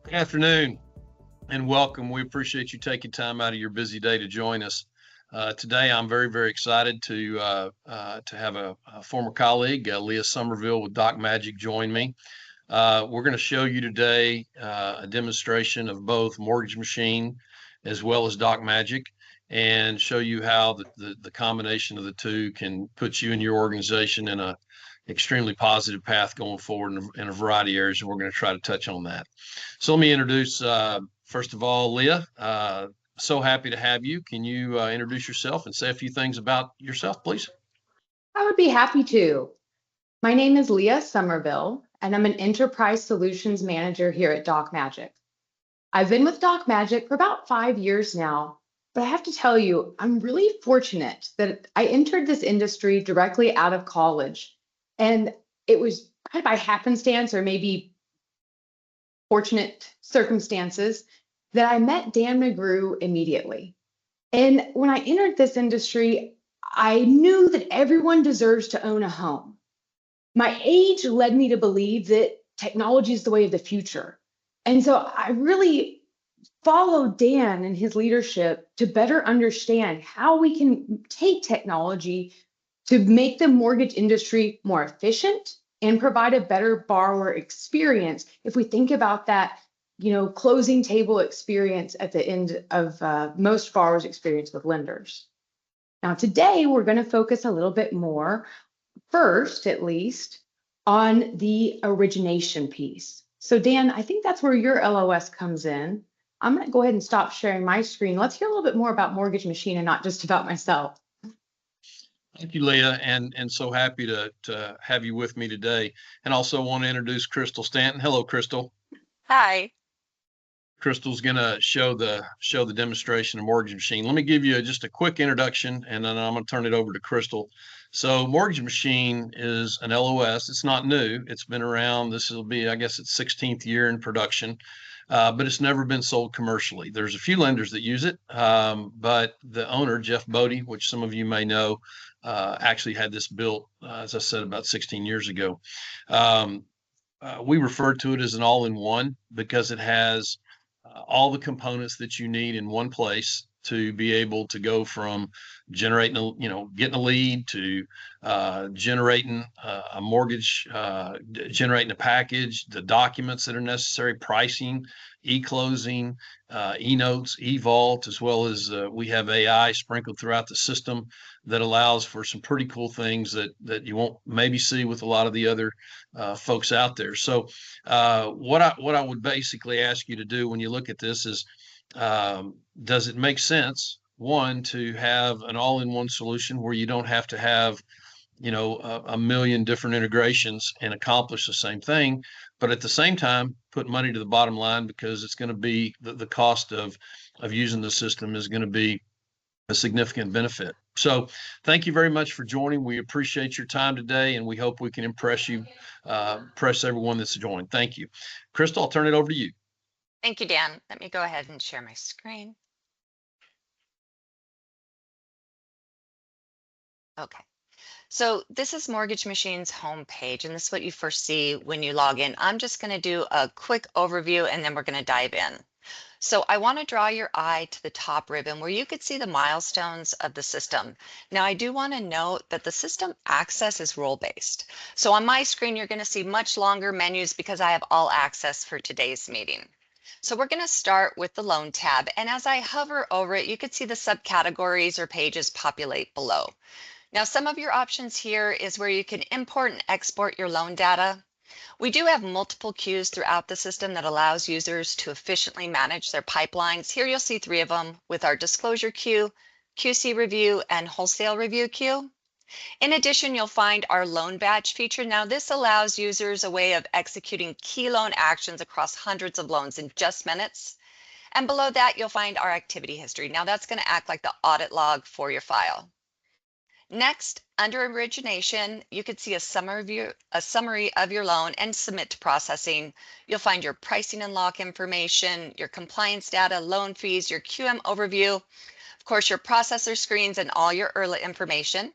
Good afternoon and welcome. We appreciate you taking time out of your busy day to join us. Today, I'm very, very excited to have a former colleague, Leah Sommerville with DocMagic, join me. We're going to show you today a demonstration of both Mortgage Machine as well as DocMagic, and show you how the combination of the two can put you and your organization in a extremely positive path going forward in a variety of areas, and we're going to try to touch on that. So let me introduce, first of all, Leah. So happy to have you. Can you introduce yourself and say a few things about yourself, please? I would be happy to. My name is Leah Sommerville, and I'm an Enterprise Solutions Manager here at DocMagic. I've been with DocMagic for about 5 years now, but I have to tell you, I'm really fortunate that I entered this industry directly out of college. And it was kind of by happenstance or maybe fortunate circumstances that I met Dan McGrew immediately. And when I entered this industry, I knew that everyone deserves to own a home. My age led me to believe that technology is the way of the future. And so I really followed Dan and his leadership to better understand how we can take technology to make the mortgage industry more efficient and provide a better borrower experience. If we think about that, closing table experience at the end of most borrowers' experience with lenders. Now, today we're going to focus a little bit more, first at least, on the origination piece. So Dan, I think that's where your LOS comes in. I'm going to go ahead and stop sharing my screen. Let's hear a little bit more about Mortgage Machine and not just about myself. Thank you, Leah, and so happy to have you with me today. And also want to introduce Crystal Stanton. Hello, Crystal. Hi. Crystal's going to show the demonstration of Mortgage Machine. Let me give you just a quick introduction, and then I'm going to turn it over to Crystal. So Mortgage Machine is an LOS. It's not new. It's been around. This will be, I guess, its 16th year in production, but it's never been sold commercially. There's a few lenders that use it, but the owner, Jeff Bodie, which some of you may know, actually had this built, as I said, about 16 years ago. We refer to it as an all-in-one because it has all the components that you need in one place to be able to go from generating, getting a lead to generating a mortgage, generating a package, the documents that are necessary, pricing, eClosing, eNotes, eVault, as well as we have AI sprinkled throughout the system that allows for some pretty cool things that you won't maybe see with a lot of the other folks out there. So what I would basically ask you to do when you look at this is, does it make sense, one, to have an all-in-one solution where you don't have to have a million different integrations and accomplish the same thing, but at the same time put money to the bottom line, because it's going to be the cost of using the system is going to be a significant benefit. So thank you very much for joining. We appreciate your time today, and we hope we can impress everyone that's joined. Thank you. Crystal, I'll turn it over to you. Thank you, Dan. Let me go ahead and share my screen. Okay. So this is Mortgage Machine's homepage, and this is what you first see when you log in. I'm just going to do a quick overview, and then we're going to dive in. So I want to draw your eye to the top ribbon where you could see the milestones of the system. Now, I do want to note that the system access is role-based. So on my screen, you're going to see much longer menus because I have all access for today's meeting. So we're going to start with the loan tab, and as I hover over it, you can see the subcategories or pages populate below. Now, some of your options here is where you can import and export your loan data. We do have multiple queues throughout the system that allows users to efficiently manage their pipelines. Here you'll see 3 of them with our disclosure queue, QC review, and wholesale review queue. In addition, you'll find our loan batch feature. Now, this allows users a way of executing key loan actions across hundreds of loans in just minutes. And below that, you'll find our activity history. Now, that's going to act like the audit log for your file. Next, under origination, you could see a summary of your loan and submit to processing. You'll find your pricing and lock information, your compliance data, loan fees, your QM overview, of course, your processor screens, and all your IRLA information.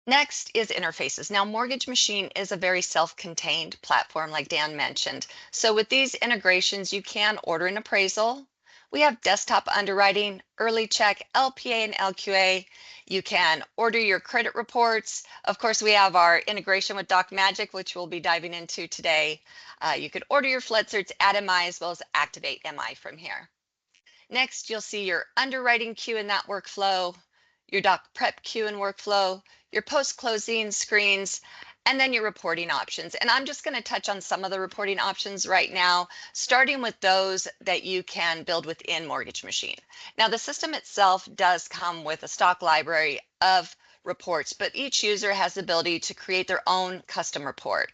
Next is interfaces. Now, Mortgage Machine is a very self-contained platform, like Dan mentioned. So with these integrations, you can order an appraisal. We have desktop underwriting, early check, LPA and LQA. You can order your credit reports. Of course, we have our integration with DocMagic, which we'll be diving into today. You could order your flood certs, add MI, as well as activate MI from here. Next, you'll see your underwriting queue in that workflow, your doc prep queue and workflow, your post-closing screens, and then your reporting options. And I'm just going to touch on some of the reporting options right now, starting with those that you can build within Mortgage Machine. Now, the system itself does come with a stock library of reports, but each user has the ability to create their own custom report.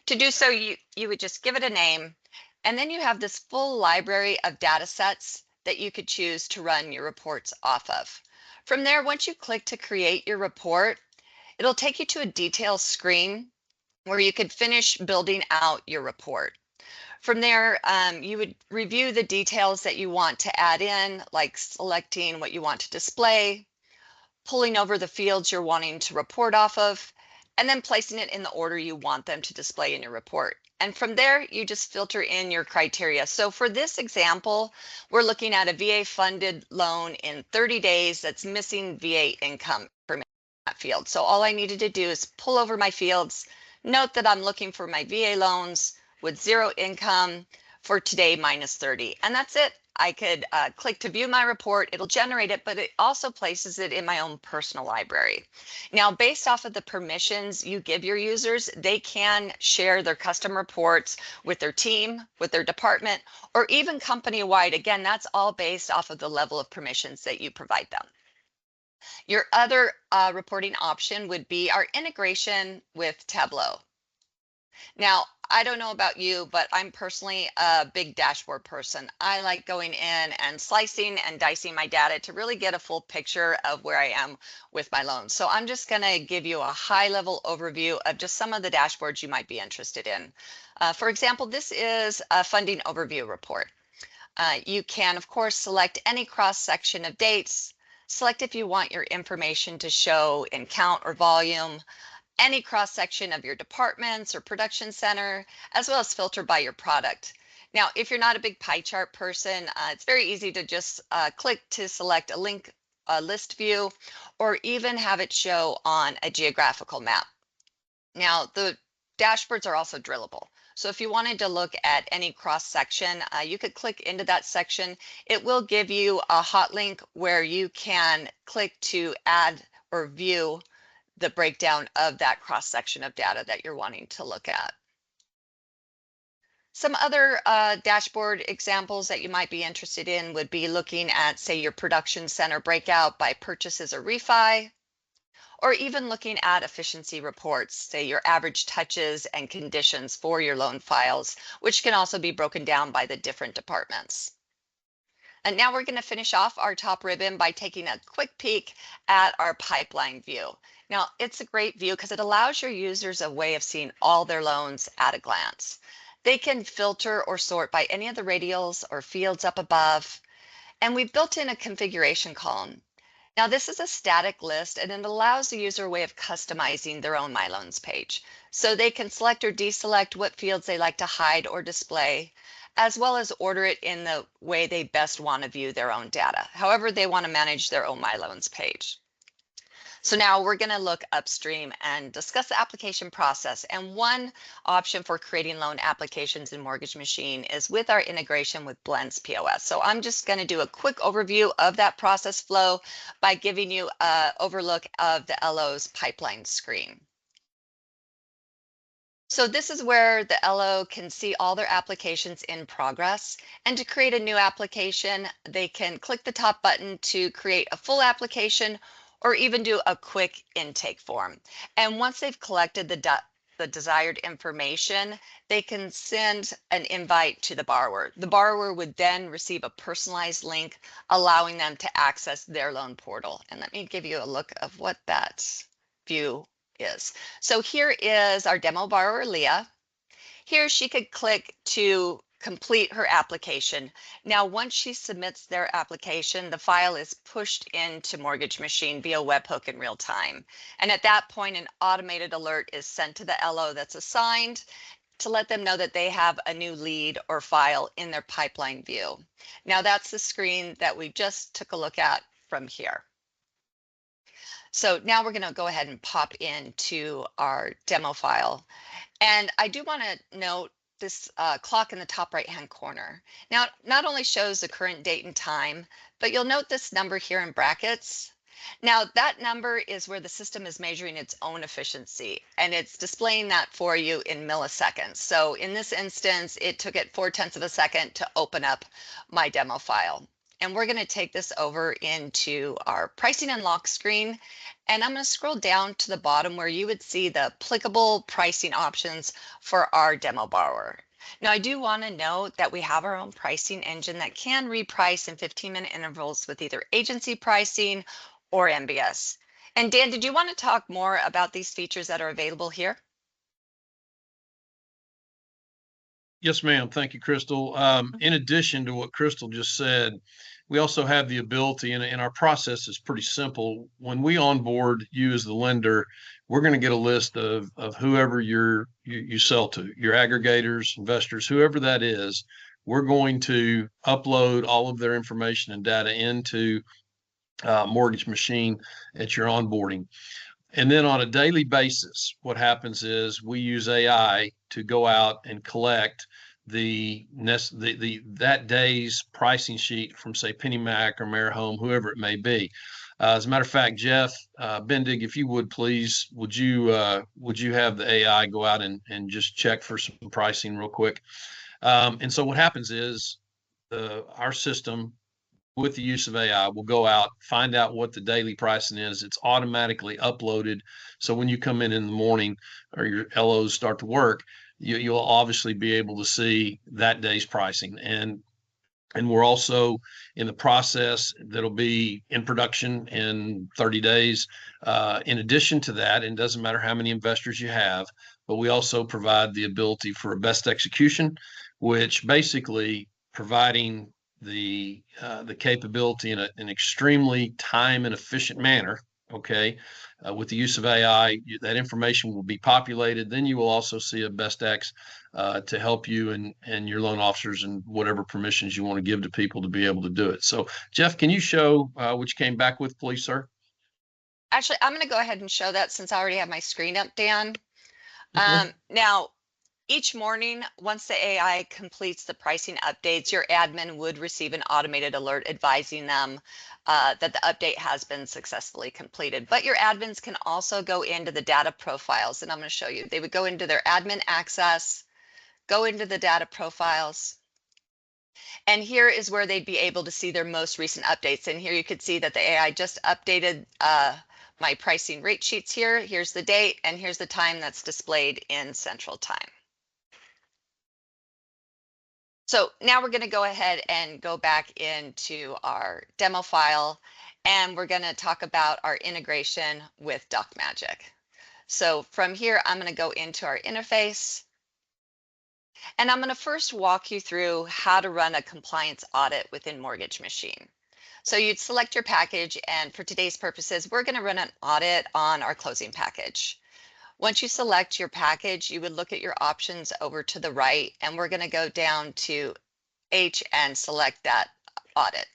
To do so, you would just give it a name, and then you have this full library of data sets that you could choose to run your reports off of. From there, once you click to create your report, it'll take you to a details screen where you could finish building out your report. From there, you would review the details that you want to add in, like selecting what you want to display, pulling over the fields you're wanting to report off of, and then placing it in the order you want them to display in your report. And from there, you just filter in your criteria. So for this example, we're looking at a VA funded loan in 30 days that's missing VA income from that field. So all I needed to do is pull over my fields, note that I'm looking for my VA loans with 0 income for today minus 30. And that's it. I could click to view my report. It'll generate it, but it also places it in my own personal library. Now, based off of the permissions you give your users, they can share their custom reports with their team, with their department, or even company-wide. Again, that's all based off of the level of permissions that you provide them. Your other reporting option would be our integration with Tableau. Now, I don't know about you, but I'm personally a big dashboard person. I like going in and slicing and dicing my data to really get a full picture of where I am with my loans. So I'm just going to give you a high-level overview of just some of the dashboards you might be interested in. For example, this is a funding overview report. You can, of course, select any cross-section of dates, select if you want your information to show in count or volume, any cross-section of your departments or production center, as well as filter by your product. Now, if you're not a big pie chart person, it's very easy to just click to select a list view, or even have it show on a geographical map. Now, the dashboards are also drillable. So if you wanted to look at any cross-section, you could click into that section. It will give you a hot link where you can click to add or view the breakdown of that cross-section of data that you're wanting to look at. Some other dashboard examples that you might be interested in would be looking at, say, your production center breakout by purchases or refi, or even looking at efficiency reports, say your average touches and conditions for your loan files, which can also be broken down by the different departments. And now we're going to finish off our top ribbon by taking a quick peek at our pipeline view. Now, it's a great view because it allows your users a way of seeing all their loans at a glance. They can filter or sort by any of the radials or fields up above, and we've built in a configuration column. Now, this is a static list, and it allows the user a way of customizing their own My Loans page. So they can select or deselect what fields they like to hide or display, as well as order it in the way they best want to view their own data, however they want to manage their own My Loans page. So now we're going to look upstream and discuss the application process. And one option for creating loan applications in Mortgage Machine is with our integration with Blends POS. So I'm just going to do a quick overview of that process flow by giving you an overlook of the LO's pipeline screen. So this is where the LO can see all their applications in progress. And to create a new application, they can click the top button to create a full application or even do a quick intake form. And once they've collected the desired information, they can send an invite to the borrower. The borrower would then receive a personalized link, allowing them to access their loan portal. And let me give you a look of what that view is. So here is our demo borrower, Leah. Here she could click to complete her application. Now, once she submits their application, the file is pushed into Mortgage Machine via webhook in real time. And at that point, an automated alert is sent to the LO that's assigned to let them know that they have a new lead or file in their pipeline view. Now, that's the screen that we just took a look at from here. So now we're going to go ahead and pop into our demo file. And I do want to note this clock in the top right hand corner. Now, it not only shows the current date and time, but you'll note this number here in brackets. Now, that number is where the system is measuring its own efficiency, and it's displaying that for you in milliseconds. So in this instance, it took it 0.4 of a second to open up my demo file. And we're going to take this over into our pricing and lock screen. And I'm going to scroll down to the bottom where you would see the applicable pricing options for our demo borrower. Now, I do want to note that we have our own pricing engine that can reprice in 15-minute intervals with either agency pricing or MBS. And Dan, did you want to talk more about these features that are available here? Yes, ma'am. Thank you, Crystal. In addition to what Crystal just said, we also have the ability, and our process is pretty simple. When we onboard you as the lender, we're going to get a list of whoever you sell to, your aggregators, investors, whoever that is. We're going to upload all of their information and data into Mortgage Machine at your onboarding. And then on a daily basis, what happens is we use AI to go out and collect that day's pricing sheet from, say, PennyMac or Marihome, whoever it may be. As a matter of fact, Jeff Bendig, if you would please, would you have the AI go out and just check for some pricing real quick? And so what happens is our system, with the use of AI, will go out, find out what the daily pricing is. It's automatically uploaded. So when you come in the morning or your LOs start to work, you'll obviously be able to see that day's pricing. And we're also in the process that'll be in production in 30 days. In addition to that, and it doesn't matter how many investors you have, but we also provide the ability for a best execution, which basically providing the capability in an extremely time and efficient manner. Okay. With the use of AI, that information will be populated. Then you will also see a best X to help you and your loan officers and whatever permissions you want to give to people to be able to do it. So, Jeff, can you show what you came back with, please, sir? Actually, I'm going to go ahead and show that since I already have my screen up, Dan. Okay. Now, each morning, once the AI completes the pricing updates, your admin would receive an automated alert advising them that the update has been successfully completed. But your admins can also go into the data profiles, and I'm going to show you. They would go into their admin access, go into the data profiles, and here is where they'd be able to see their most recent updates. And here you could see that the AI just updated my pricing rate sheets here. Here's the date, and here's the time that's displayed in Central Time. So now we're going to go ahead and go back into our demo file, and we're going to talk about our integration with DocMagic. So from here, I'm going to go into our interface, and I'm going to first walk you through how to run a compliance audit within Mortgage Machine. So you'd select your package, and for today's purposes, we're going to run an audit on our closing package. Once you select your package, you would look at your options over to the right, and we're going to go down to H and select that audit.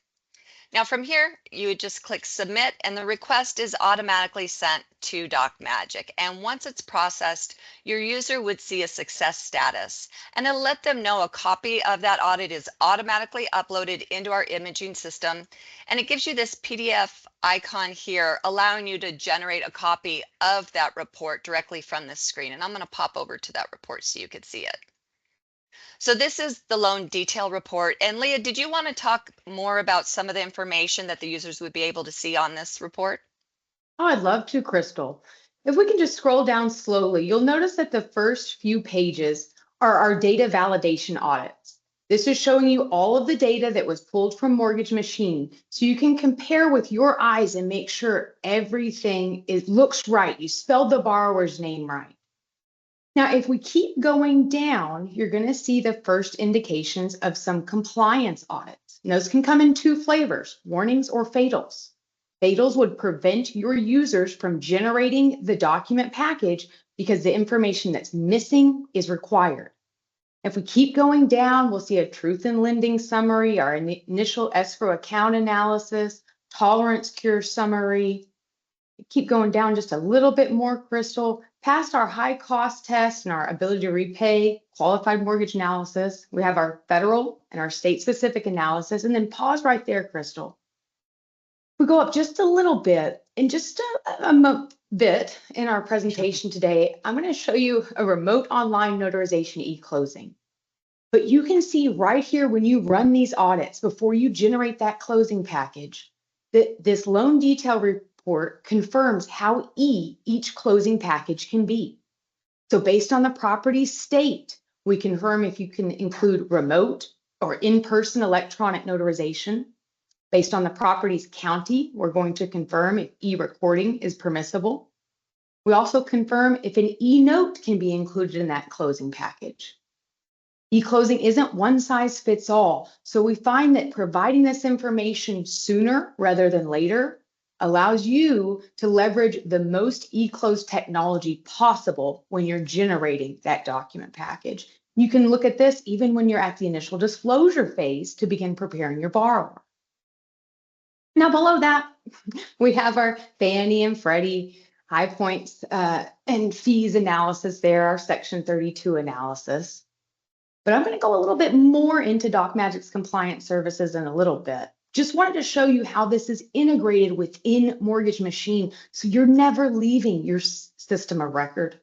Now from here, you would just click submit, and the request is automatically sent to DocMagic. And once it's processed, your user would see a success status, and it'll let them know a copy of that audit is automatically uploaded into our imaging system. And it gives you this PDF icon here, allowing you to generate a copy of that report directly from this screen. And I'm going to pop over to that report so you could see it. So this is the loan detail report. And Leah, did you want to talk more about some of the information that the users would be able to see on this report? Oh, I'd love to, Crystal. If we can just scroll down slowly, you'll notice that the first few pages are our data validation audits. This is showing you all of the data that was pulled from Mortgage Machine, so you can compare with your eyes and make sure everything looks right. You spelled the borrower's name right. Now, if we keep going down, you're going to see the first indications of some compliance audits. And those can come in two flavors, warnings or fatals. Fatals would prevent your users from generating the document package because the information that's missing is required. If we keep going down, we'll see a truth in lending summary, our initial escrow account analysis, tolerance cure summary. Keep going down just a little bit more, Crystal. Past our high cost test and our ability to repay, qualified mortgage analysis, we have our federal and our state specific analysis, and then pause right there, Crystal. We go up just a little bit, and just a bit in our presentation today, I'm going to show you a remote online notarization eClosing. But you can see right here when you run these audits, before you generate that closing package, that this loan detail report confirms how each closing package can be. So based on the property state, we confirm if you can include remote or in-person electronic notarization. Based on the property's county, we're going to confirm if e-recording is permissible. We also confirm if an e-note can be included in that closing package. E-closing isn't one size fits all, so we find that providing this information sooner rather than later allows you to leverage the most e-close technology possible when you're generating that document package. You can look at this even when you're at the initial disclosure phase to begin preparing your borrower. Now below that, we have our Fannie and Freddie high points and fees analysis there, our Section 32 analysis. But I'm going to go a little bit more into DocMagic's compliance services in a little bit. Just wanted to show you how this is integrated within Mortgage Machine, so you're never leaving your system of record.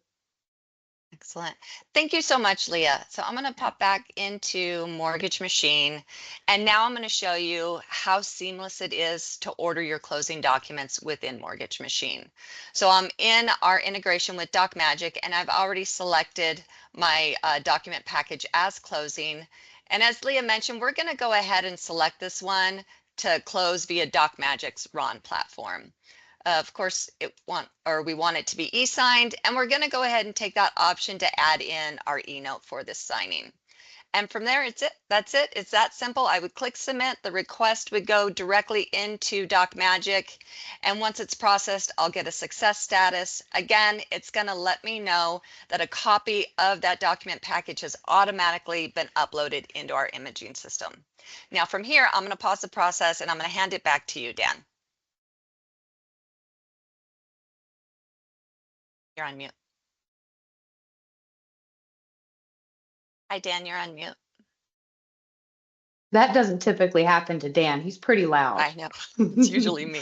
Excellent. Thank you so much, Leah. So I'm going to pop back into Mortgage Machine, and now I'm going to show you how seamless it is to order your closing documents within Mortgage Machine. So I'm in our integration with DocMagic, and I've already selected my document package as closing. And as Leah mentioned, we're going to go ahead and select this one to close via DocMagic's RON platform. Of course, we want it to be e-signed, and we're going to go ahead and take that option to add in our e-note for this signing. And from there, that's it. It's that simple. I would click submit. The request would go directly into DocMagic. And once it's processed, I'll get a success status. Again, it's going to let me know that a copy of that document package has automatically been uploaded into our imaging system. Now from here, I'm going to pause the process and I'm going to hand it back to you, Dan. You're on mute. Hi, Dan, you're on mute. That doesn't typically happen to Dan. He's pretty loud. I know. It's usually me.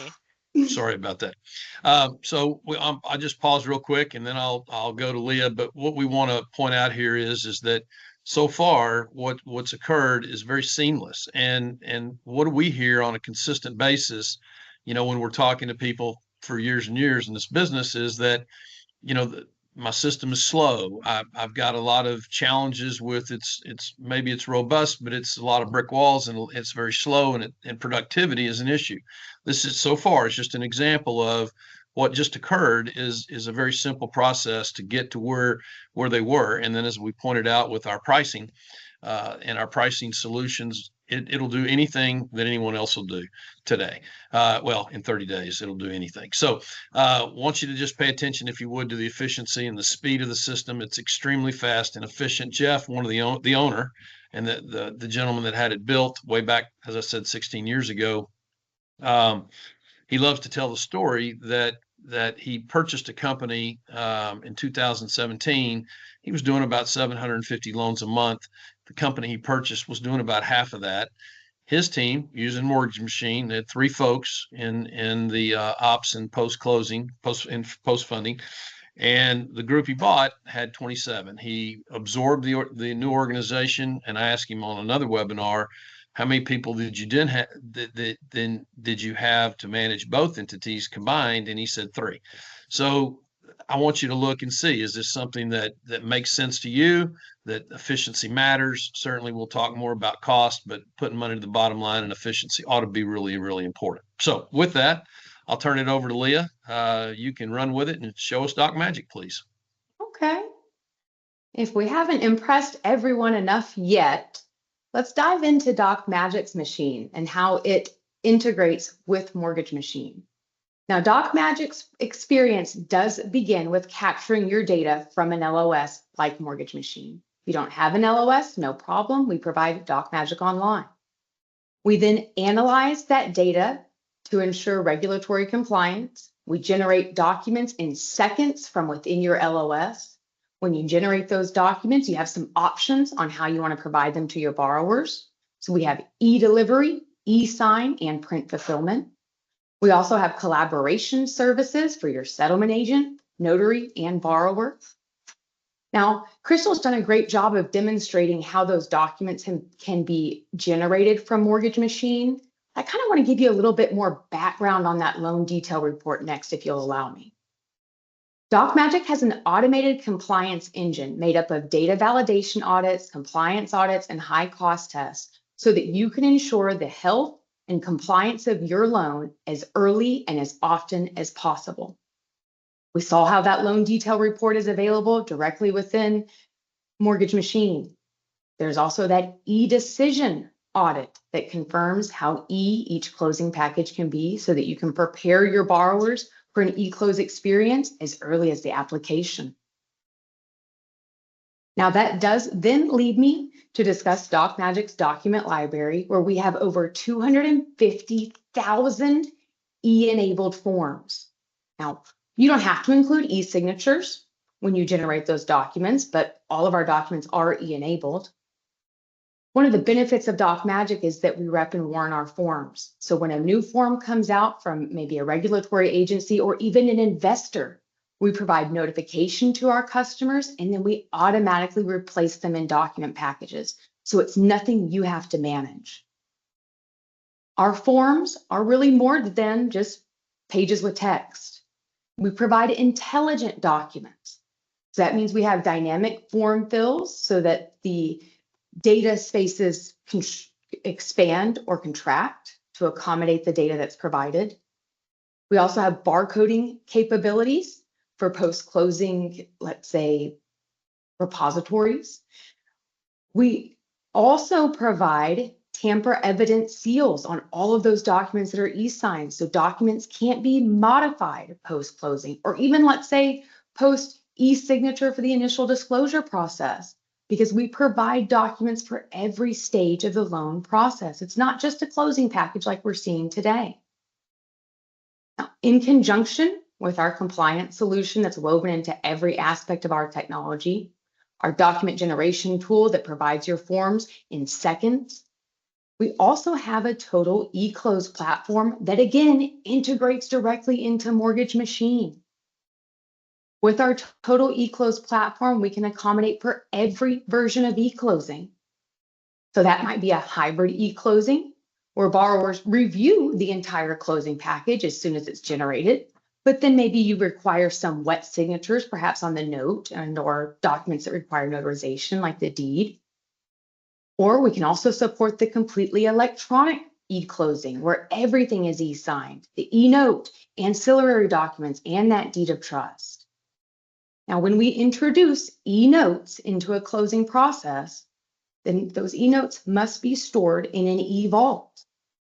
Sorry about that. I just pause real quick and then I'll go to Leah. But what we want to point out here is that so far what's occurred is very seamless. And what do we hear on a consistent basis, when we're talking to people for years and years in this business, is that my system is slow. I've got a lot of challenges with maybe it's robust, but it's a lot of brick walls and it's very slow, and productivity is an issue. This is so far, it's just an example of what just occurred is a very simple process to get to where they were. And then as we pointed out with our pricing and our pricing solutions, it'll do anything that anyone else will do today. In 30 days, it'll do anything. So want you to just pay attention, if you would, to the efficiency and the speed of the system. It's extremely fast and efficient. Jeff, one of the owner and the gentleman that had it built way back, as I said, 16 years ago, he loves to tell the story that he purchased a company in 2017. He was doing about 750 loans a month. The company he purchased was doing about half of that. His team, using Mortgage Machine, had 3 folks in the ops and post-closing, post-funding, and the group he bought had 27. He absorbed the new organization, and I asked him on another webinar, how many people did you have to manage both entities combined? And he said 3. So I want you to look and see, is this something that makes sense to you, that efficiency matters? Certainly we'll talk more about cost, but putting money to the bottom line and efficiency ought to be really, really important. So with that, I'll turn it over to Leah. You can run with it and show us DocMagic, please. Okay. If we haven't impressed everyone enough yet, let's dive into DocMagic's machine and how it integrates with Mortgage Machine. Now, DocMagic's experience does begin with capturing your data from an LOS like Mortgage Machine. If you don't have an LOS, no problem. We provide DocMagic Online. We then analyze that data to ensure regulatory compliance. We generate documents in seconds from within your LOS. When you generate those documents, you have some options on how you want to provide them to your borrowers. So we have e-delivery, e-sign, and print fulfillment. We also have collaboration services for your settlement agent, notary, and borrower. Now, Crystal's done a great job of demonstrating how those documents can be generated from Mortgage Machine. I kind of want to give you a little bit more background on that loan detail report next, if you'll allow me. DocMagic has an automated compliance engine made up of data validation audits, compliance audits, and high cost tests so that you can ensure the health and compliance of your loan as early and as often as possible. We saw how that loan detail report is available directly within Mortgage Machine. There's also that e-decision audit that confirms how each closing package can be so that you can prepare your borrowers for an e-close experience as early as the application. Now that does then lead me to discuss DocMagic's document library, where we have over 250,000 e-enabled forms. Now, you don't have to include e-signatures when you generate those documents, but all of our documents are e-enabled. One of the benefits of DocMagic is that we rep and warn our forms. So when a new form comes out from maybe a regulatory agency or even an investor, we provide notification to our customers, and then we automatically replace them in document packages. So it's nothing you have to manage. Our forms are really more than just pages with text. We provide intelligent documents. So that means we have dynamic form fills so that the data spaces can expand or contract to accommodate the data that's provided. We also have barcoding capabilities for post-closing, let's say, repositories. We also provide tamper evidence seals on all of those documents that are e-signed, so documents can't be modified post-closing, or even, let's say, post e-signature for the initial disclosure process, because we provide documents for every stage of the loan process. It's not just a closing package like we're seeing today. Now, in conjunction with our compliance solution that's woven into every aspect of our technology, our document generation tool that provides your forms in seconds, we also have a total eClose platform that, again, integrates directly into Mortgage Machine. With our total eClose platform, we can accommodate for every version of eClosing. So that might be a hybrid eClosing, where borrowers review the entire closing package as soon as it's generated, but then maybe you require some wet signatures, perhaps on the note or documents that require notarization, like the deed. Or we can also support the completely electronic eClosing, where everything is e-signed, the e-note, ancillary documents, and that deed of trust. Now, when we introduce e-notes into a closing process, then those e-notes must be stored in an e-vault.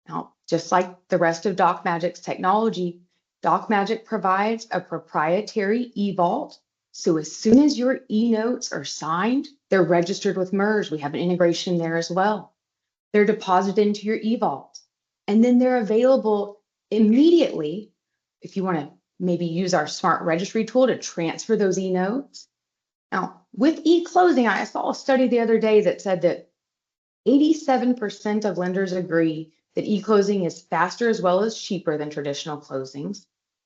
Now, just like the rest of DocMagic's technology, DocMagic provides a proprietary e-vault. So as soon as your e-notes are signed, they're registered with MERS. We have an integration there as well. They're deposited into your e-vault, and then they're available immediately if you want to maybe use our smart registry tool to transfer those e-notes. Now, with e-closing, I saw a study the other day that said that 87% of lenders agree that e-closing is faster as well as cheaper than traditional closings,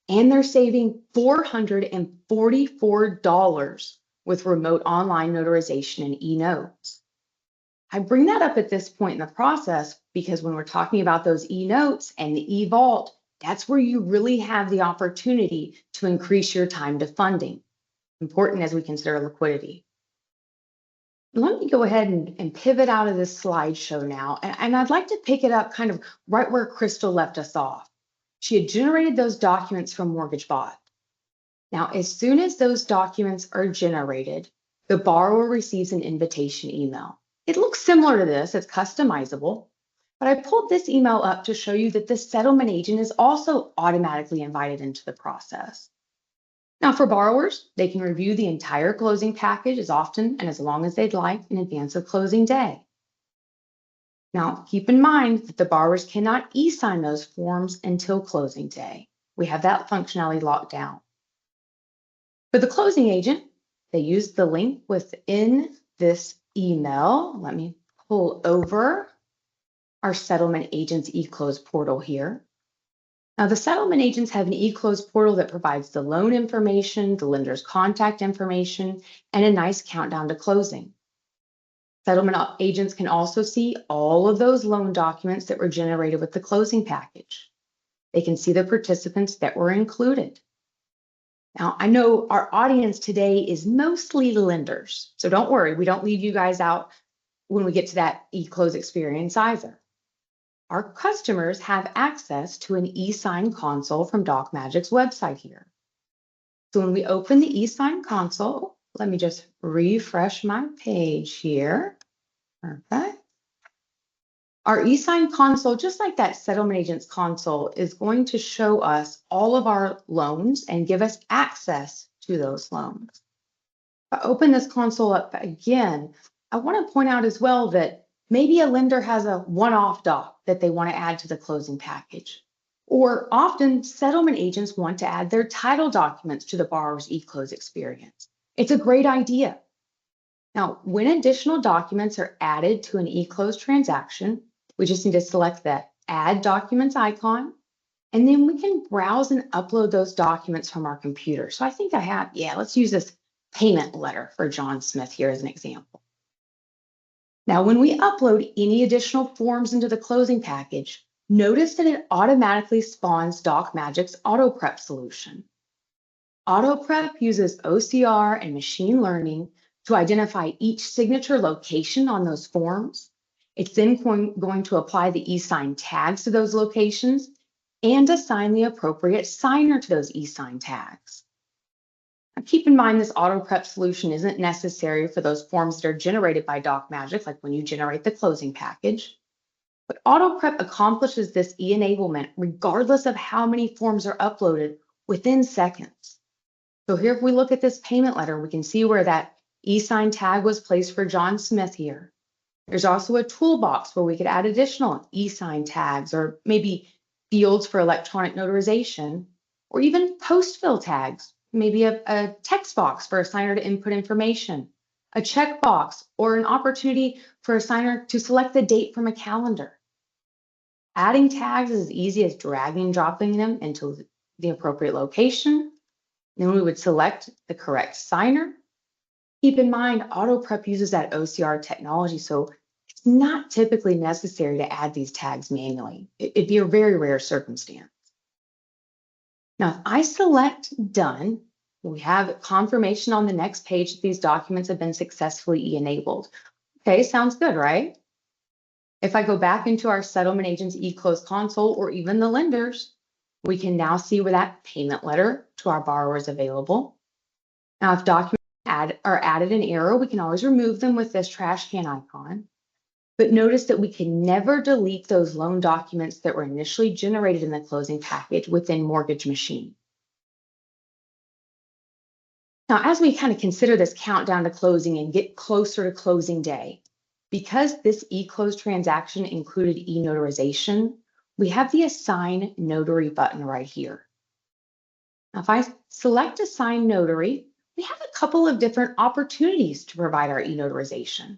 and they're saving $444 with remote online notarization and e-notes. I bring that up at this point in the process because when we're talking about those e-notes and the e-vault, that's where you really have the opportunity to increase your time to funding, important as we consider liquidity. Let me go ahead and pivot out of this slideshow now, and I'd like to pick it up kind of right where Crystal left us off. She had generated those documents from MortgageBot. Now, as soon as those documents are generated, the borrower receives an invitation email. It looks similar to this, it's customizable, but I pulled this email up to show you that the settlement agent is also automatically invited into the process. Now for borrowers, they can review the entire closing package as often and as long as they'd like in advance of closing day. Now keep in mind that the borrowers cannot e-sign those forms until closing day. We have that functionality locked down. For the closing agent, they use the link within this email. Let me pull over our settlement agent's eClose portal here. Now the settlement agents have an eClose portal that provides the loan information, the lender's contact information, and a nice countdown to closing. Settlement agents can also see all of those loan documents that were generated with the closing package. They can see the participants that were included. Now, I know our audience today is mostly lenders, so don't worry, we don't leave you guys out when we get to that eClose experience either. Our customers have access to an e-sign console from DocMagic's website here. So when we open the e-sign console, let me just refresh my page here. Perfect. Our e-sign console, just like that settlement agent's console, is going to show us all of our loans and give us access to those loans. If I open this console up again, I want to point out as well that maybe a lender has a one-off doc that they want to add to the closing package. Or often settlement agents want to add their title documents to the borrower's eClose experience. It's a great idea. Now, when additional documents are added to an eClose transaction, we just need to select the Add Documents icon, and then we can browse and upload those documents from our computer. So I think I have, let's use this payment letter for John Smith here as an example. Now, when we upload any additional forms into the closing package, notice that it automatically spawns DocMagic's Auto Prep solution. Auto Prep uses OCR and machine learning to identify each signature location on those forms. It's then going to apply the e-sign tags to those locations and assign the appropriate signer to those e-sign tags. Now, keep in mind this auto prep solution isn't necessary for those forms that are generated by DocMagic, like when you generate the closing package. But auto prep accomplishes this e-enablement regardless of how many forms are uploaded within seconds. So here, if we look at this payment letter, we can see where that e-sign tag was placed for John Smith here. There's also a toolbox where we could add additional e-sign tags or maybe fields for electronic notarization, or even post-fill tags, maybe a text box for a signer to input information, a checkbox, or an opportunity for a signer to select the date from a calendar. Adding tags is as easy as dragging and dropping them into the appropriate location. Then we would select the correct signer. Keep in mind, auto prep uses that OCR technology, so it's not typically necessary to add these tags manually. It'd be a very rare circumstance. Now, if I select Done, we have confirmation on the next page that these documents have been successfully e-enabled. Okay, sounds good, right? If I go back into our settlement agent's eClose console or even the lenders, we can now see where that payment letter to our borrower is available. Now, if documents are added in error, we can always remove them with this trash can icon. But notice that we can never delete those loan documents that were initially generated in the closing package within Mortgage Machine. Now, as we kind of consider this countdown to closing and get closer to closing day, because this eClose transaction included e-notarization, we have the Assign Notary button right here. Now, if I select Assign Notary, we have a couple of different opportunities to provide our e-notarization.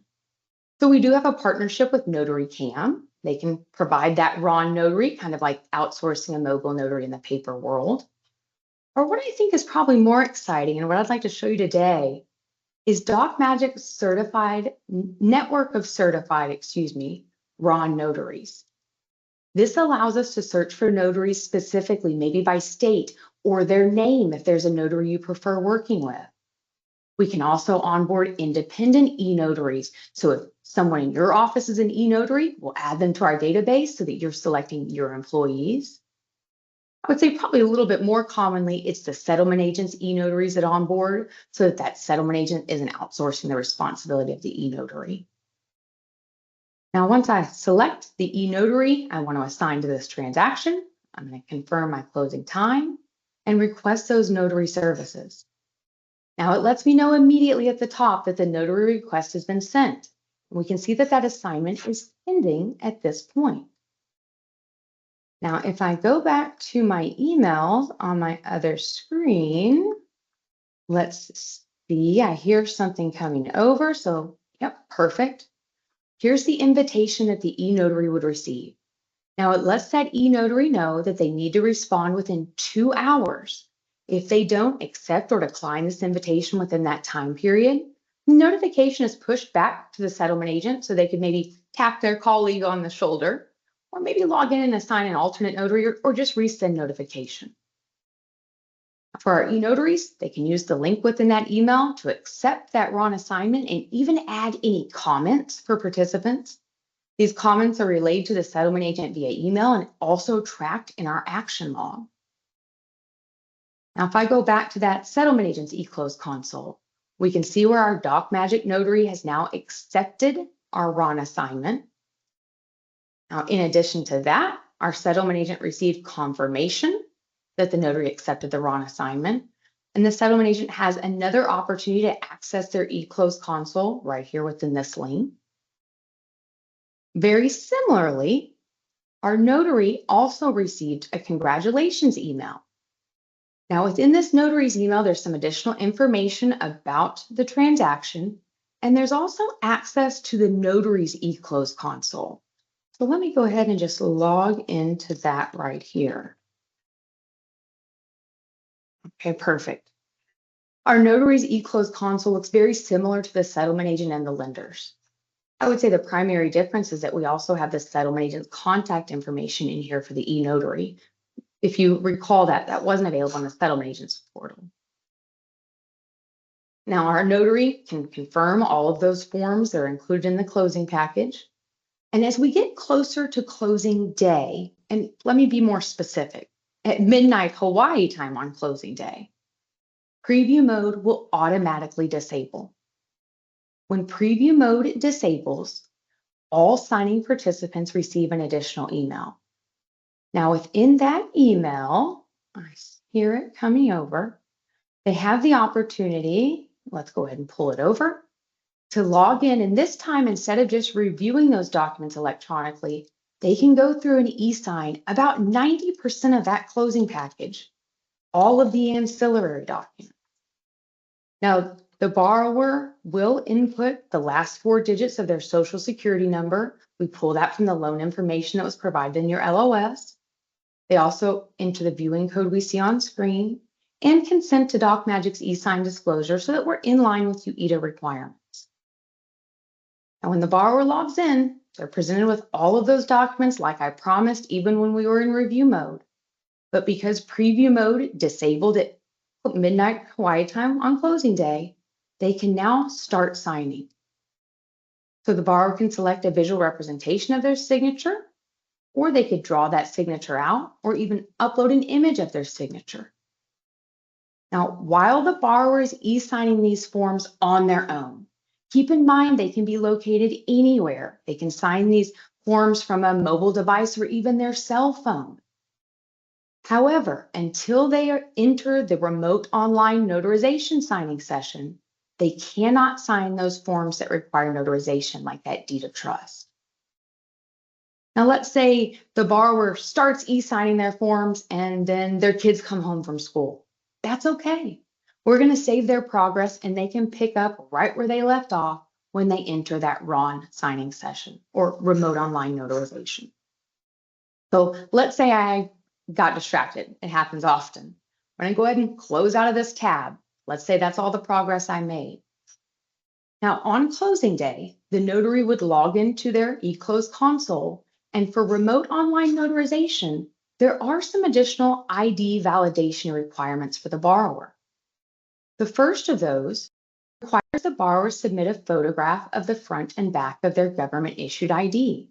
So we do have a partnership with Notary Cam. They can provide that raw notary, kind of like outsourcing a mobile notary in the paper world. Or what I think is probably more exciting and what I'd like to show you today is DocMagic's network of certified raw notaries. This allows us to search for notaries specifically, maybe by state or their name if there's a notary you prefer working with. We can also onboard independent e-notaries. So if someone in your office is an e-notary, we'll add them to our database so that you're selecting your employees. I would say probably a little bit more commonly, it's the settlement agent's e-notaries that onboard so that that settlement agent isn't outsourcing the responsibility of the e-notary. Now, once I select the e-notary I want to assign to this transaction, I'm going to confirm my closing time and request those notary services. Now, it lets me know immediately at the top that the notary request has been sent. We can see that that assignment is pending at this point. Now, if I go back to my emails on my other screen, let's see, I hear something coming over. So, yep, perfect. Here's the invitation that the e-notary would receive. Now, it lets that e-notary know that they need to respond within 2 hours. If they don't accept or decline this invitation within that time period, the notification is pushed back to the settlement agent so they could maybe tap their colleague on the shoulder, or maybe log in and assign an alternate notary, or just resend notification. For our e-notaries, they can use the link within that email to accept that RON assignment and even add any comments for participants. These comments are relayed to the settlement agent via email and also tracked in our action log. Now, if I go back to that settlement agent's eClose console, we can see where our DocMagic notary has now accepted our RON assignment. Now, in addition to that, our settlement agent received confirmation that the notary accepted the RON assignment, and the settlement agent has another opportunity to access their eClose console right here within this link. Very similarly, our notary also received a congratulations email. Now, within this notary's email, there's some additional information about the transaction, and there's also access to the notary's eClose console. So let me go ahead and just log into that right here. Okay, perfect. Our notary's eClose console looks very similar to the settlement agent and the lenders. I would say the primary difference is that we also have the settlement agent's contact information in here for the e-notary. If you recall that, that wasn't available on the settlement agent's portal. Now, our notary can confirm all of those forms that are included in the closing package. And as we get closer to closing day, and let me be more specific, at midnight Hawaii time on closing day, preview mode will automatically disable. When preview mode disables, all signing participants receive an additional email. Now, within that email, I hear it coming over, they have the opportunity, let's go ahead and pull it over, to log in. And this time, instead of just reviewing those documents electronically, they can go through and e-sign about 90% of that closing package, all of the ancillary documents. Now, the borrower will input the last 4 digits of their social security number. We pull that from the loan information that was provided in your LOS. They also enter the viewing code we see on screen and consent to DocMagic's e-sign disclosure so that we're in line with UETA requirements. And when the borrower logs in, they're presented with all of those documents like I promised, even when we were in review mode. But because preview mode disabled at midnight Hawaii time on closing day, they can now start signing. So the borrower can select a visual representation of their signature, or they could draw that signature out, or even upload an image of their signature. Now, while the borrower is e-signing these forms on their own, keep in mind they can be located anywhere. They can sign these forms from a mobile device or even their cell phone. However, until they enter the remote online notarization signing session, they cannot sign those forms that require notarization, like that deed of trust. Now, let's say the borrower starts e-signing their forms and then their kids come home from school. That's okay. We're going to save their progress and they can pick up right where they left off when they enter that RON signing session or remote online notarization. So let's say I got distracted. It happens often. I'm going to go ahead and close out of this tab. Let's say that's all the progress I made. Now, on closing day, the notary would log into their eClose console, and for remote online notarization, there are some additional ID validation requirements for the borrower. The first of those requires the borrower submit a photograph of the front and back of their government-issued ID.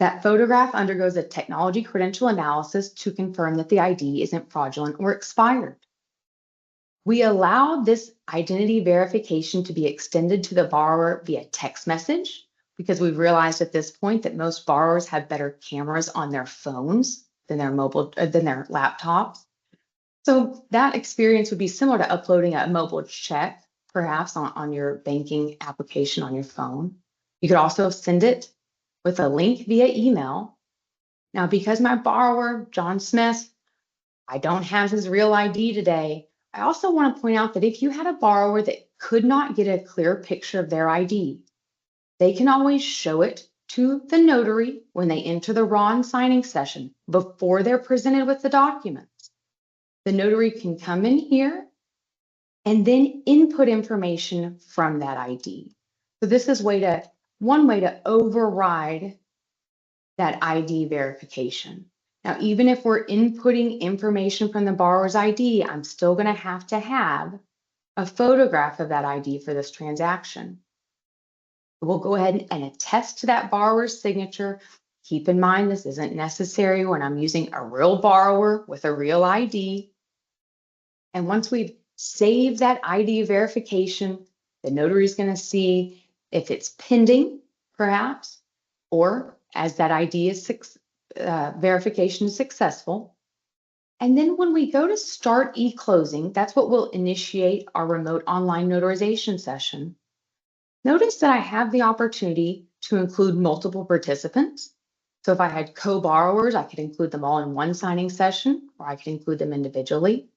That photograph undergoes a technology credential analysis to confirm that the ID isn't fraudulent or expired. We allow this identity verification to be extended to the borrower via text message because we've realized at this point that most borrowers have better cameras on their phones than their laptops. So that experience would be similar to uploading a mobile check, perhaps on your banking application on your phone. You could also send it with a link via email. Now, because my borrower, John Smith, I don't have his real ID today, I also want to point out that if you had a borrower that could not get a clear picture of their ID, they can always show it to the notary when they enter the RON signing session before they're presented with the documents. The notary can come in here and then input information from that ID. So this is one way to override that ID verification. Now, even if we're inputting information from the borrower's ID, I'm still going to have a photograph of that ID for this transaction. We'll go ahead and attest to that borrower's signature. Keep in mind, this isn't necessary when I'm using a real borrower with a real ID. And once we've saved that ID verification, the notary is going to see if it's pending, perhaps, or as that ID is verification is successful. And then when we go to start eClosing, that's what will initiate our remote online notarization session. Notice that I have the opportunity to include multiple participants. So if I had co-borrowers, I could include them all in one signing session, or I could include them individually.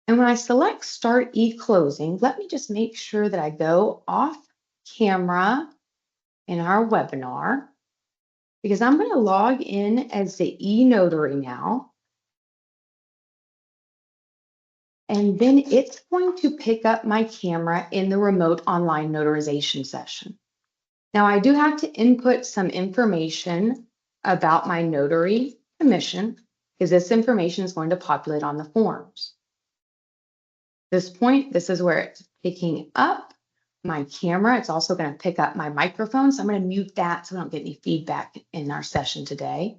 And when I select Start eClosing, let me just make sure that I go off camera in our webinar, because I'm going to log in as the eNotary now. And then it's going to pick up my camera in the remote online notarization session. Now, I do have to input some information about my notary commission, because this information is going to populate on the forms. This point, this is where it's picking up my camera. It's also going to pick up my microphone. So I'm going to mute that so we don't get any feedback in our session today.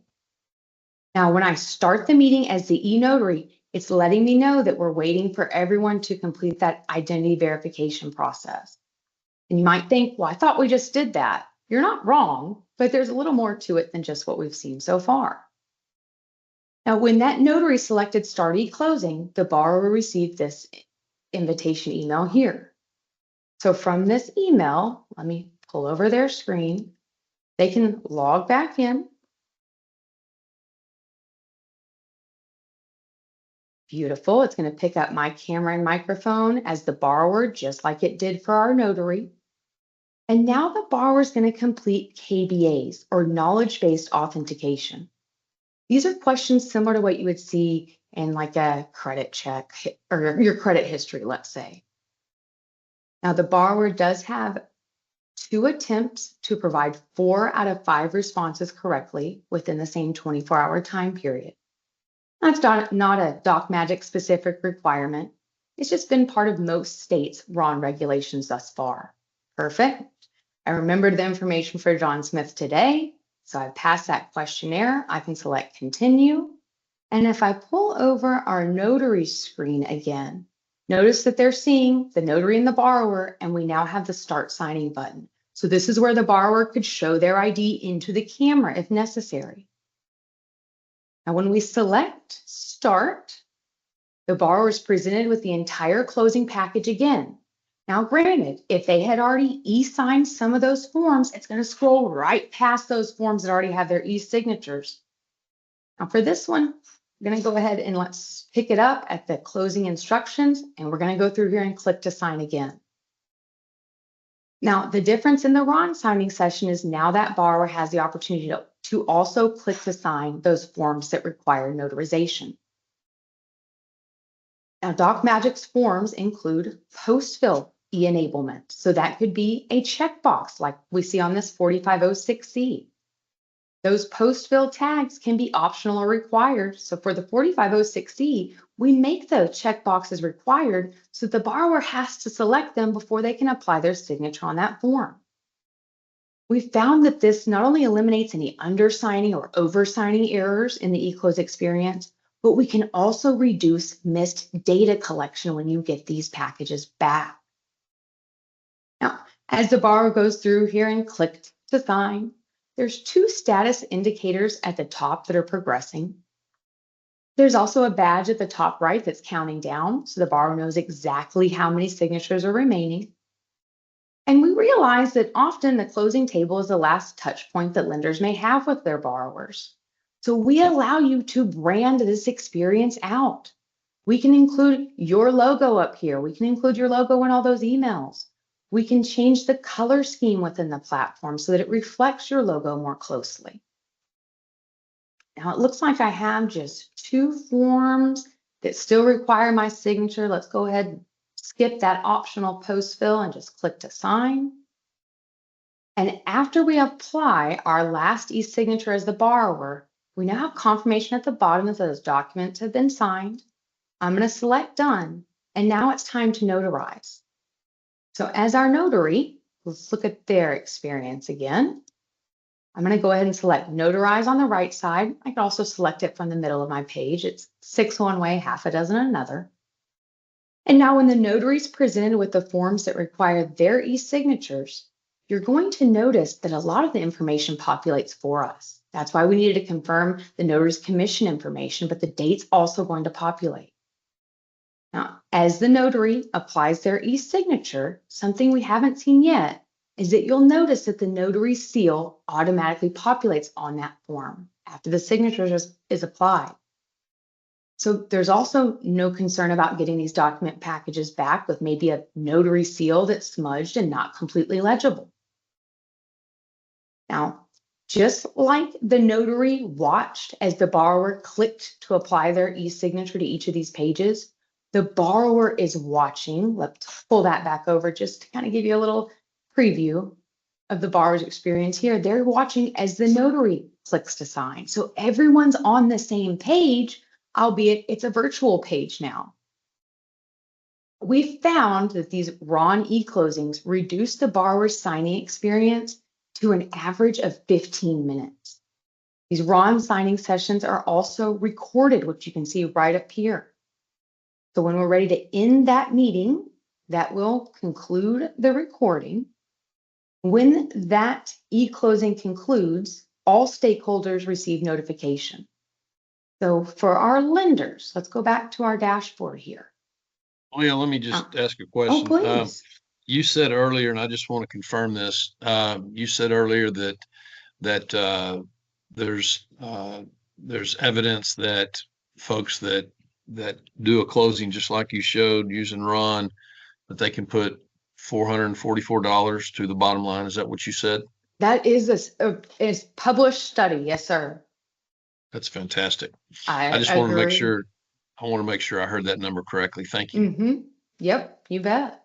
Now, when I start the meeting as the eNotary, it's letting me know that we're waiting for everyone to complete that identity verification process. And you might think, well, I thought we just did that. You're not wrong, but there's a little more to it than just what we've seen so far. Now, when that notary selected Start eClosing, the borrower received this invitation email here. So from this email, let me pull over their screen. They can log back in. Beautiful. It's going to pick up my camera and microphone as the borrower, just like it did for our notary. And now the borrower is going to complete KBAs, or knowledge-based authentication. These are questions similar to what you would see in like a credit check or your credit history, let's say. Now, the borrower does have 2 attempts to provide 4 out of 5 responses correctly within the same 24-hour time period. That's not a DocMagic specific requirement. It's just been part of most states' RON regulations thus far. Perfect. I remembered the information for John Smith today, so I passed that questionnaire. I can select continue. And if I pull over our notary screen again, notice that they're seeing the notary and the borrower, and we now have the start signing button. So this is where the borrower could show their ID into the camera if necessary. Now, when we select Start, the borrower is presented with the entire closing package again. Now, granted, if they had already e-signed some of those forms, it's going to scroll right past those forms that already have their e-signatures. Now, for this one, I'm going to go ahead and let's pick it up at the closing instructions, and we're going to go through here and click to sign again. Now, the difference in the RON signing session is now that borrower has the opportunity to also click to sign those forms that require notarization. Now, DocMagic's forms include post-fill e-enablement. So that could be a checkbox like we see on this 4506C. Those post-fill tags can be optional or required. So for the 4506C, we make the checkboxes required so the borrower has to select them before they can apply their signature on that form. We found that this not only eliminates any undersigning or oversigning errors in the eClose experience, but we can also reduce missed data collection when you get these packages back. Now, as the borrower goes through here and clicks to sign, there's 2 status indicators at the top that are progressing. There's also a badge at the top right that's counting down, so the borrower knows exactly how many signatures are remaining. And we realize that often the closing table is the last touch point that lenders may have with their borrowers. So we allow you to brand this experience out. We can include your logo up here. We can include your logo in all those emails. We can change the color scheme within the platform so that it reflects your logo more closely. Now it looks like I have just 2 forms that still require my signature. Let's go ahead and skip that optional post fill and just click to sign. And after we apply our last e-signature as the borrower, we now have confirmation at the bottom that those documents have been signed. I'm going to select done, and now it's time to notarize. So as our notary, let's look at their experience again. I'm going to go ahead and select notarize on the right side. I can also select it from the middle of my page. It's 6 one way, half a dozen another. And now when the notary is presented with the forms that require their e-signatures, you're going to notice that a lot of the information populates for us. That's why we needed to confirm the notary's commission information, but the date's also going to populate. Now, as the notary applies their e-signature, something we haven't seen yet is that you'll notice that the notary seal automatically populates on that form after the signature is applied. So there's also no concern about getting these document packages back with maybe a notary seal that's smudged and not completely legible. Now, just like the notary watched as the borrower clicked to apply their e-signature to each of these pages, the borrower is watching. Let's pull that back over just to kind of give you a little preview of the borrower's experience here. They're watching as the notary clicks to sign. So everyone's on the same page, albeit it's a virtual page now. We found that these raw e-closings reduce the borrower's signing experience to an average of 15 minutes. These raw signing sessions are also recorded, which you can see right up here. So when we're ready to end that meeting, that will conclude the recording. When that e-closing concludes, all stakeholders receive notification. So for our lenders, let's go back to our dashboard here. Oh yeah, let me just ask a question. Oh, please. You said earlier, and I just want to confirm this. You said earlier that there's evidence that folks that do a closing just like you showed using Ron, that they can put $444 to the bottom line. Is that what you said? That is a published study. Yes, sir. That's fantastic. I just want to make agree. sure. I want to make sure I heard that number correctly. Thank you. Mm-hmm. Yep, you bet.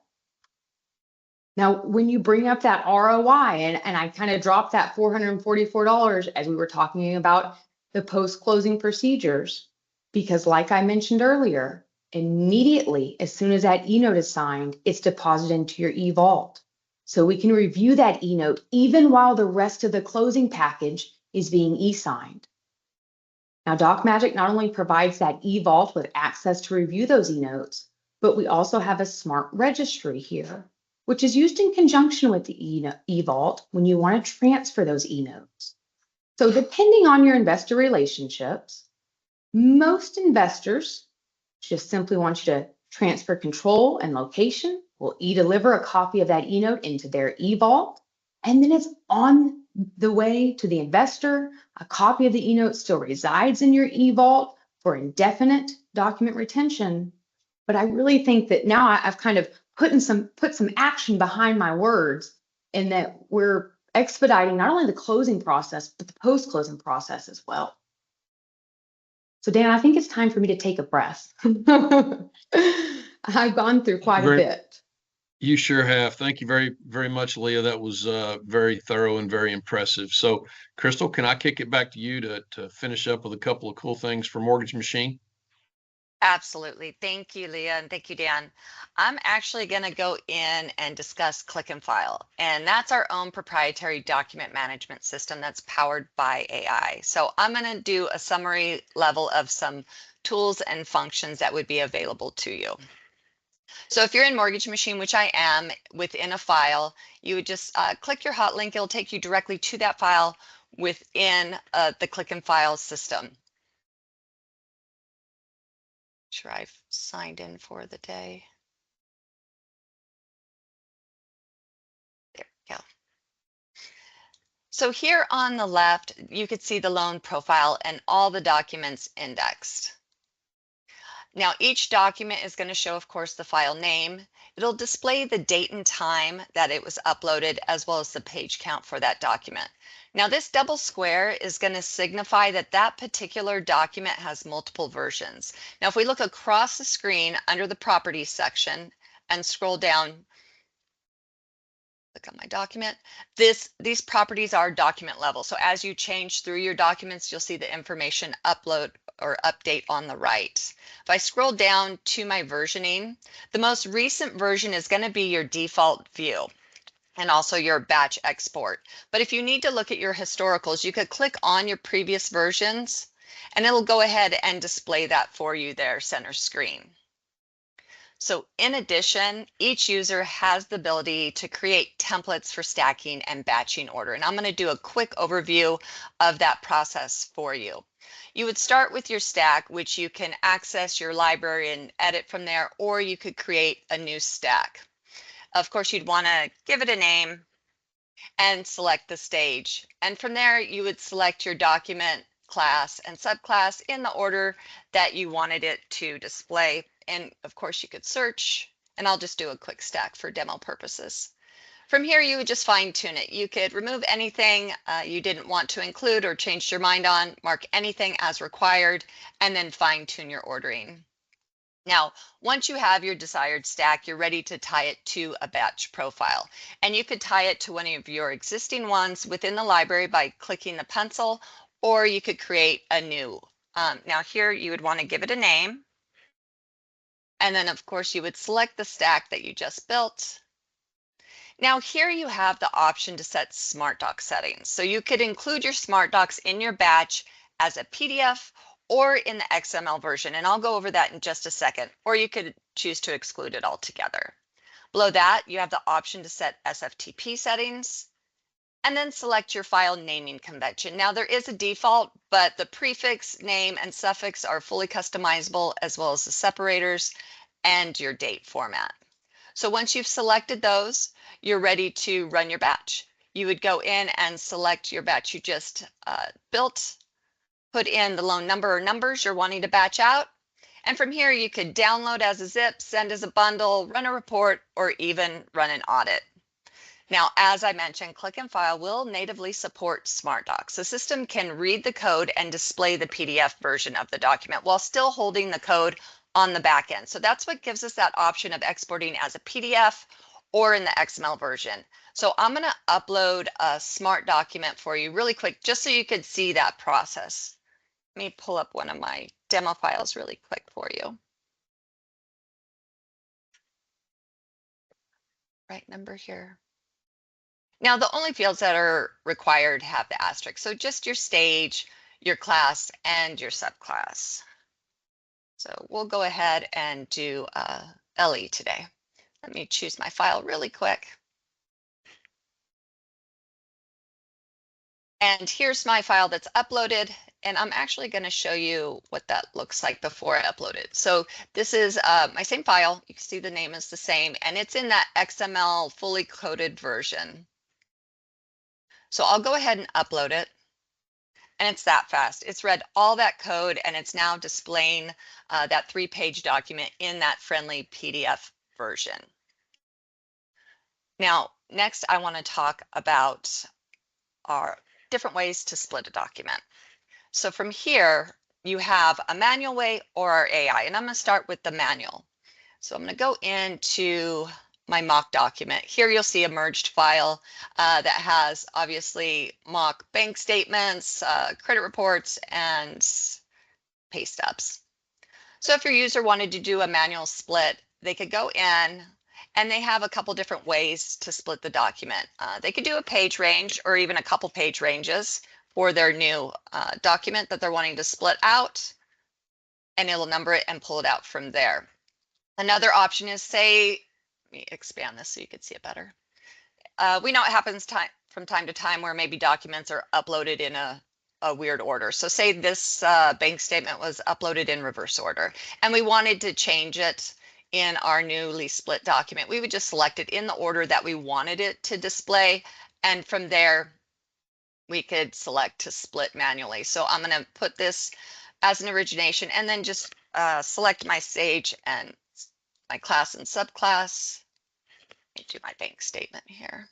Now, when you bring up that ROI, and I kind of dropped that $444 as we were talking about the post-closing procedures, because like I mentioned earlier, immediately, as soon as that e-note is signed, it's deposited into your e-vault. So we can review that e-note even while the rest of the closing package is being e-signed. Now, DocMagic not only provides that e-vault with access to review those e-notes, but we also have a smart registry here, which is used in conjunction with the e-vault when you want to transfer those e-notes. So depending on your investor relationships, most investors just simply want you to transfer control and location. Will e-deliver a copy of that e-note into their e-vault, and then it's on the way to the investor. A copy of the e-note still resides in your e-vault for indefinite document retention. But I really think that now I've kind of put some action behind my words, in that we're expediting not only the closing process, but the post-closing process as well. So Dan, I think it's time for me to take a breath. I've gone through quite a bit. You sure have. Thank you very, very much, Leah. That was very thorough and very impressive. So, Crystal, can I kick it back to you to finish up with a couple of cool things for Mortgage Machine? Absolutely. Thank you, Leah, and thank you, Dan. I'm actually going to go in and discuss Click and File, and that's our own proprietary document management system that's powered by AI. So I'm going to do a summary level of some tools and functions that would be available to you. So if you're in Mortgage Machine, which I am, within a file, you would just click your hot link. It'll take you directly to that file within the Click and File system. Sure, I've signed in for the day. There we go. So here on the left, you could see the loan profile and all the documents indexed. Now, each document is going to show, of course, the file name. It'll display the date and time that it was uploaded, as well as the page count for that document. Now, this double square is going to signify that that particular document has multiple versions. Now, if we look across the screen under the Properties section and scroll down, click on my document, these properties are document level. So as you change through your documents, you'll see the information upload or update on the right. If I scroll down to my versioning, the most recent version is going to be your default view and also your batch export. But if you need to look at your historicals, you could click on your previous versions and it'll go ahead and display that for you there, center screen. So in addition, each user has the ability to create templates for stacking and batching order. And I'm going to do a quick overview of that process for you. You would start with your stack, which you can access your library and edit from there, or you could create a new stack. Of course, you'd want to give it a name and select the stage. And from there, you would select your document class and subclass in the order that you wanted it to display. And of course you could search, and I'll just do a quick stack for demo purposes. From here, you would just fine tune it. You could remove anything you didn't want to include or changed your mind on, mark anything as required, and then fine tune your ordering. Now, once you have your desired stack, you're ready to tie it to a batch profile. And you could tie it to one of your existing ones within the library by clicking the pencil, or you could create a new. Now here, you would want to give it a name. And then of course you would select the stack that you just built. Now here you have the option to set SmartDoc settings. So you could include your SmartDocs in your batch as a PDF or in the XML version. And I'll go over that in just a second, or you could choose to exclude it altogether. Below that, you have the option to set SFTP settings and then select your file naming convention. Now there is a default, but the prefix, name, and suffix are fully customizable, as well as the separators and your date format. So once you've selected those, you're ready to run your batch. You would go in and select your batch you just built, put in the loan number or numbers you're wanting to batch out, and from here you could download as a zip, send as a bundle, run a report, or even run an audit. Now, as I mentioned, Click and File will natively support SmartDocs. The system can read the code and display the PDF version of the document while still holding the code on the back end. So that's what gives us that option of exporting as a PDF or in the XML version. So I'm going to upload a Smart document for you really quick, just so you could see that process. Let me pull up one of my demo files really quick for you. Right number here. Now, the only fields that are required have the asterisk. So just your stage, your class, and your subclass. So we'll go ahead and do LE today. Let me choose my file really quick. And here's my file that's uploaded. And I'm actually going to show you what that looks like before I upload it. So this is my same file. You can see the name is the same, and it's in that XML fully coded version. So I'll go ahead and upload it. And it's that fast. It's read all that code, and it's now displaying that 3-page document in that friendly PDF version. Now, next I want to talk about our different ways to split a document. So from here, you have a manual way or our AI, and I'm going to start with the manual. So I'm going to go into my mock document. Here you'll see a merged file that has obviously mock bank statements, credit reports, and pay stubs. So if your user wanted to do a manual split, they could go in and they have a couple different ways to split the document. They could do a page range or even a couple page ranges for their new document that they're wanting to split out, and it'll number it and pull it out from there. Another option is, say, let me expand this so you can see it better. We know it happens from time to time where maybe documents are uploaded in a weird order. So say this bank statement was uploaded in reverse order and we wanted to change it in our newly split document. We would just select it in the order that we wanted it to display, and from there we could select to split manually. So I'm going to put this as an origination and then just select my stage and my class and subclass. Let me do my bank statement here.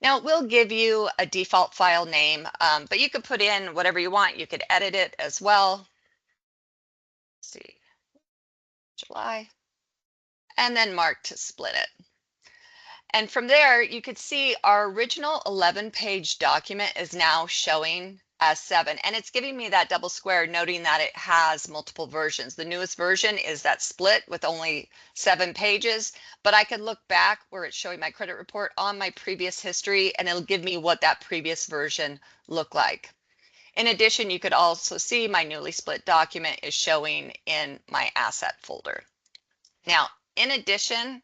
Now it will give you a default file name, but you could put in whatever you want. You could edit it as well. Let's see, July, and then mark to split it. And from there, you could see our original 11-page document is now showing as 7, and it's giving me that double square, noting that it has multiple versions. The newest version is that split with only 7 pages, but I could look back where it's showing my credit report on my previous history, and it'll give me what that previous version looked like. In addition, you could also see my newly split document is showing in my asset folder. Now, in addition,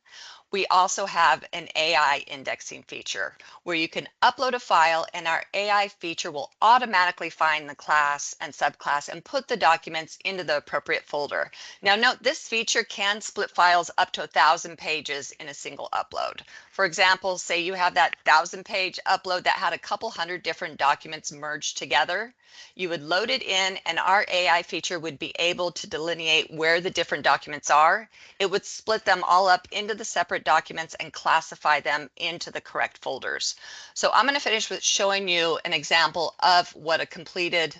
we also have an AI indexing feature where you can upload a file and our AI feature will automatically find the class and subclass and put the documents into the appropriate folder. Now note, this feature can split files up to 1,000 pages in a single upload. For example, say you have that 1,000-page upload that had a couple hundred different documents merged together. You would load it in and our AI feature would be able to delineate where the different documents are. It would split them all up into the separate documents and classify them into the correct folders. So I'm going to finish with showing you an example of what a completed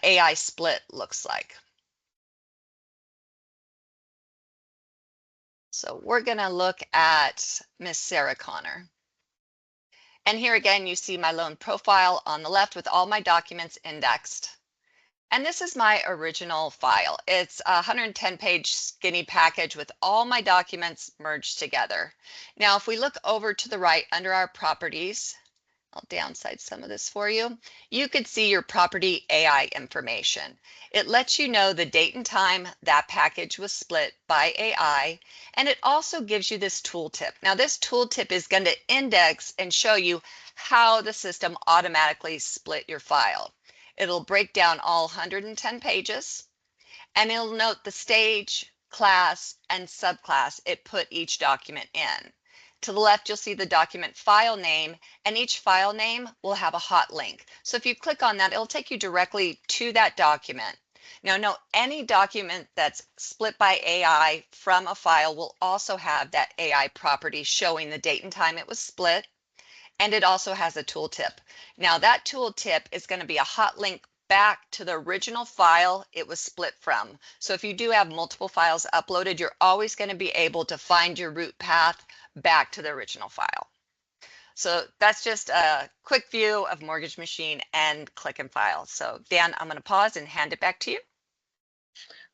AI split looks like. So we're going to look at Miss Sarah Connor. And here again, you see my loan profile on the left with all my documents indexed. And this is my original file. It's a 110-page skinny package with all my documents merged together. Now, if we look over to the right under our properties, I'll downsize some of this for you. You could see your property AI information. It lets you know the date and time that package was split by AI, and it also gives you this tooltip. Now, this tooltip is going to index and show you how the system automatically split your file. It'll break down all 110 pages, and it'll note the stage, class, and subclass it put each document in. To the left, you'll see the document file name, and each file name will have a hot link. So if you click on that, it'll take you directly to that document. Now, note, any document that's split by AI from a file will also have that AI property showing the date and time it was split, and it also has a tooltip. Now, that tooltip is going to be a hot link back to the original file it was split from. So if you do have multiple files uploaded, you're always going to be able to find your route path back to the original file. So that's just a quick view of Mortgage Machine and Click and File. So Dan, I'm going to pause and hand it back to you.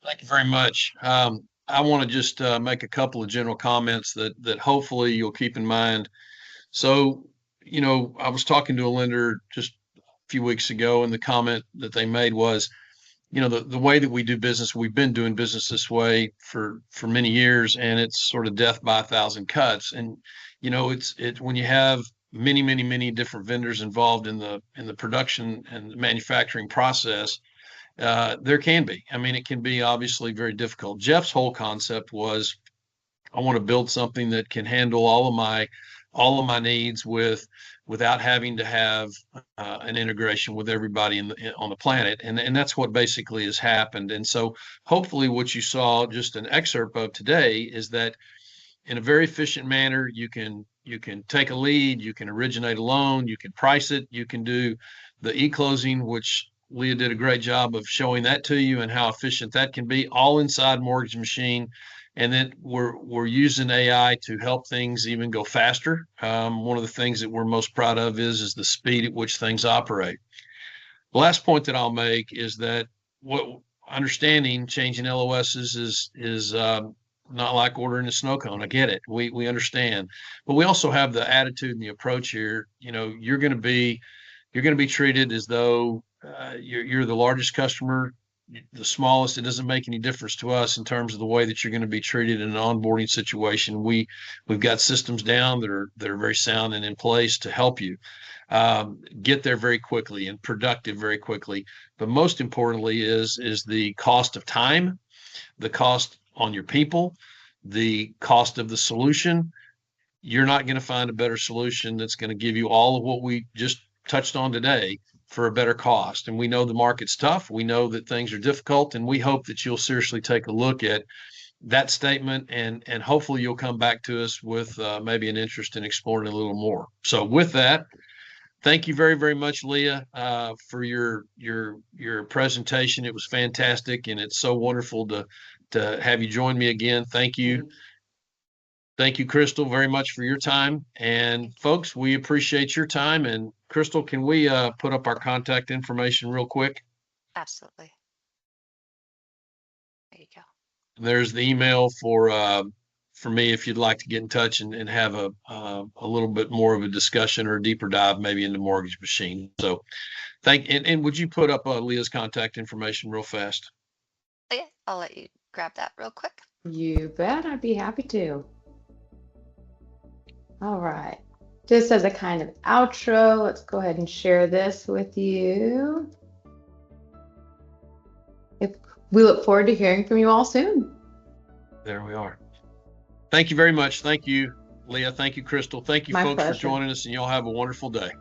Thank you very much. I want to just make a couple of general comments that hopefully you'll keep in mind. So, you know, I was talking to a lender just a few weeks ago, and the comment that they made was, you know, the way that we do business, we've been doing business this way for many years, and it's sort of death by 1,000 cuts. And, you know, it's when you have many different vendors involved in the production and the manufacturing process, there can be. I mean, it can be obviously very difficult. Jeff's whole concept was, I want to build something that can handle all of my needs without having to have an integration with everybody on the planet. And that's what basically has happened. And so hopefully what you saw just an excerpt of today is that in a very efficient manner, you can take a lead, you can originate a loan, you can price it, you can do the eClosing, which Leah did a great job of showing that to you and how efficient that can be, all inside Mortgage Machine. And then we're using AI to help things even go faster. One of the things that we're most proud of is the speed at which things operate. The last point that I'll make is that what understanding changing LOSs is not like ordering a snow cone. I get it. We understand, but we also have the attitude and the approach here. You know, you're going to be treated as though you're the largest customer, the smallest. It doesn't make any difference to us in terms of the way that you're going to be treated in an onboarding situation. We've got systems down that are very sound and in place to help you get there very quickly and productive very quickly. But most importantly is the cost of time, the cost on your people, the cost of the solution. You're not going to find a better solution that's going to give you all of what we just touched on today for a better cost. And we know the market's tough. We know that things are difficult, and we hope that you'll seriously take a look at that statement, and hopefully you'll come back to us with maybe an interest in exploring a little more. So with that, thank you very, very much, Leah, for your presentation. It was fantastic, and it's so wonderful to have you join me again. Thank you. Thank you, Crystal, very much for your time. And folks, we appreciate your time. And Crystal, can we put up our contact information real quick? Absolutely. There you go. There's the email for me if you'd like to get in touch and have a little bit more of a discussion or a deeper dive maybe into Mortgage Machine. So and would you put up Leah's contact information real fast? Oh, yeah, I'll let you grab that real quick. You bet, I'd be happy to. All right, just as a kind of outro, let's go ahead and share this with you. We look forward to hearing from you all soon. There we are. Thank you very much. Thank you, Leah. Thank you, Crystal. Thank you, My folks, pleasure. for joining us, and y'all have a wonderful day.